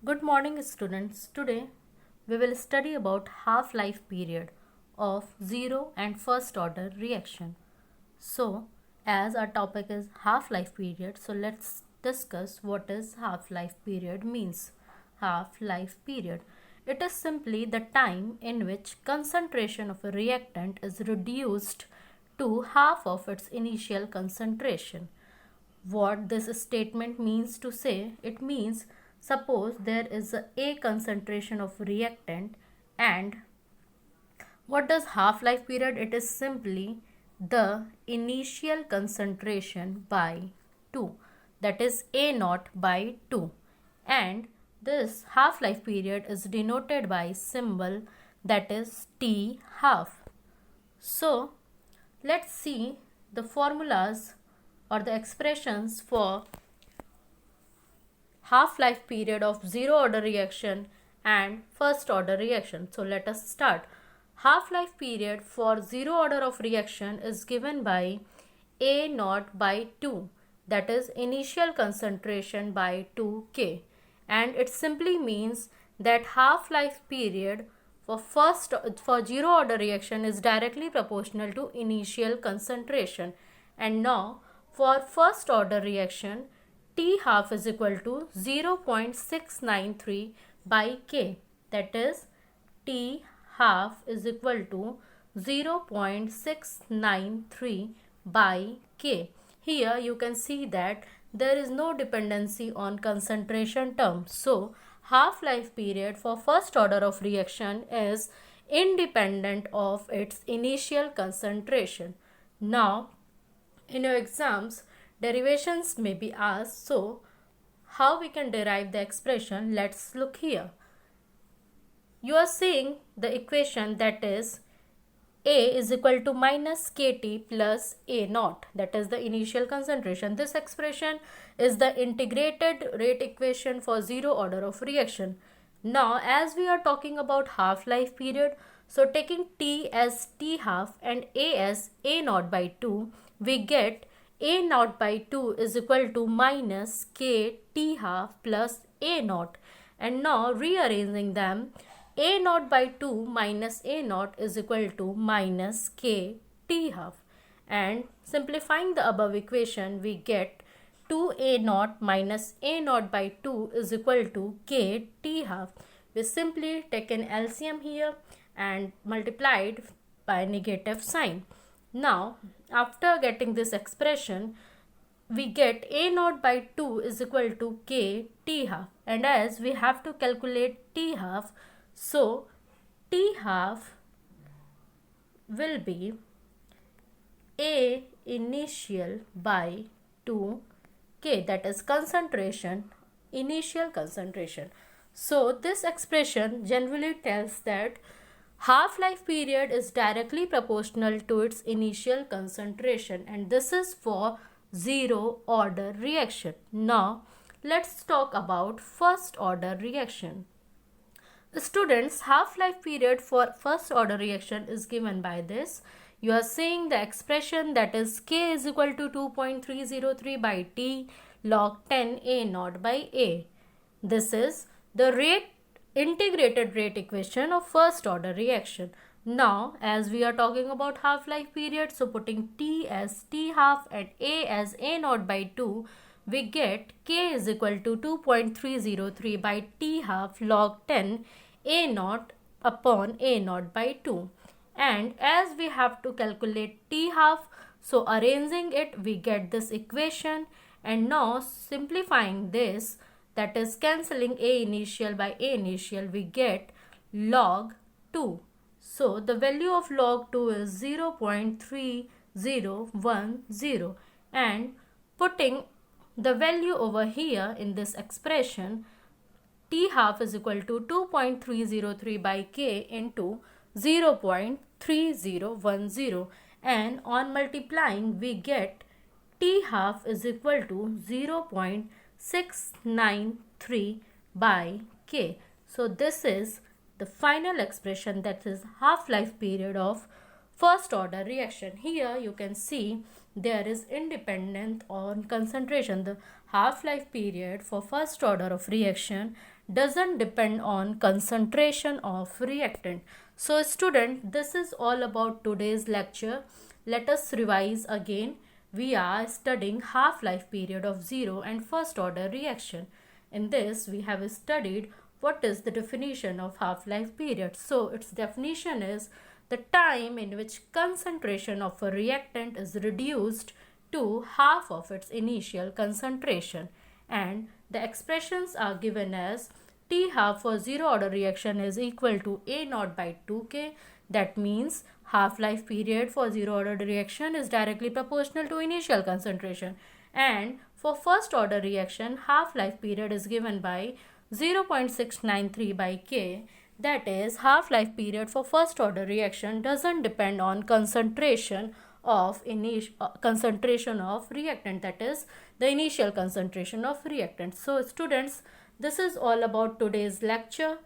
Good morning students. Today we will study about half-life period of zero and first order reaction. So as our topic is half-life period, so let's discuss what is half-life period means. Half-life period. It is simply the time in which concentration of a reactant is reduced to half of its initial concentration. What this statement means to say, it means suppose there is a concentration of reactant, and what does half-life period? It is simply the initial concentration by 2, that is A naught by 2, and this half-life period is denoted by symbol that is T half. So let's see the formulas or the expressions for half-life period of zero order reaction and first order reaction. So let us start. Half-life period for zero order of reaction is given by A naught by 2, that is initial concentration by 2K, and it simply means that half-life period for zero order reaction is directly proportional to initial concentration. And now for first order reaction, T half is equal to 0.693 by K, that is T half is equal to 0.693 by K. Here you can see that there is no dependency on concentration term. So half-life period for first order of reaction is independent of its initial concentration. Now in your exams, derivations may be asked. So how we can derive the expression? Let's look here. You are seeing the equation that is A is equal to minus KT plus A naught, that is the initial concentration. This expression is the integrated rate equation for zero order of reaction. Now as we are talking about half-life period, so taking T as T half and A as A naught by 2, we get A naught by 2 is equal to minus K T half plus A naught. And now rearranging them, A naught by 2 minus A naught is equal to minus K T half. And simplifying the above equation, we get 2A naught minus A naught by 2 is equal to K T half. We simply take an LCM here and multiplied by negative sign. Now after getting this expression, we get A naught by 2 is equal to K T half, and as we have to calculate T half, so T half will be A initial by 2K, that is concentration, initial concentration. So this expression generally tells that half-life period is directly proportional to its initial concentration, and this is for zero order reaction. Now let's talk about first order reaction. Students, half-life period for first order reaction is given by this. You are seeing the expression that is K is equal to 2.303 by T log 10 A naught by A. This is the integrated rate equation of first order reaction. Now as we are talking about half-life period, so putting T as T half and A as A naught by 2, we get K is equal to 2.303 by T half log 10 A naught upon A naught by 2. And as we have to calculate T half, so arranging it, we get this equation. And now simplifying this, that is cancelling A initial by A initial, we get log 2. So the value of log 2 is 0.3010, and putting the value over here in this expression, T half is equal to 2.303 by K into 0.3010, and on multiplying we get T half is equal to 0.693 by K. So this is the final expression, that is half-life period of first order reaction. Here you can see there is independent on concentration. The half-life period for first order of reaction doesn't depend on concentration of reactant. So student, this is all about today's lecture. Let us revise again. We are studying half-life period of zero and first order reaction. In this, we have studied what is the definition of half-life period. So its definition is the time in which concentration of a reactant is reduced to half of its initial concentration, and the expressions are given as T half for zero order reaction is equal to A naught by 2K. That means half-life period for zero order reaction is directly proportional to initial concentration, and for first order reaction half-life period is given by 0.693 by K. That is, half-life period for first order reaction doesn't depend on concentration of reactant, that is the initial concentration of reactant. So students, this is all about today's lecture.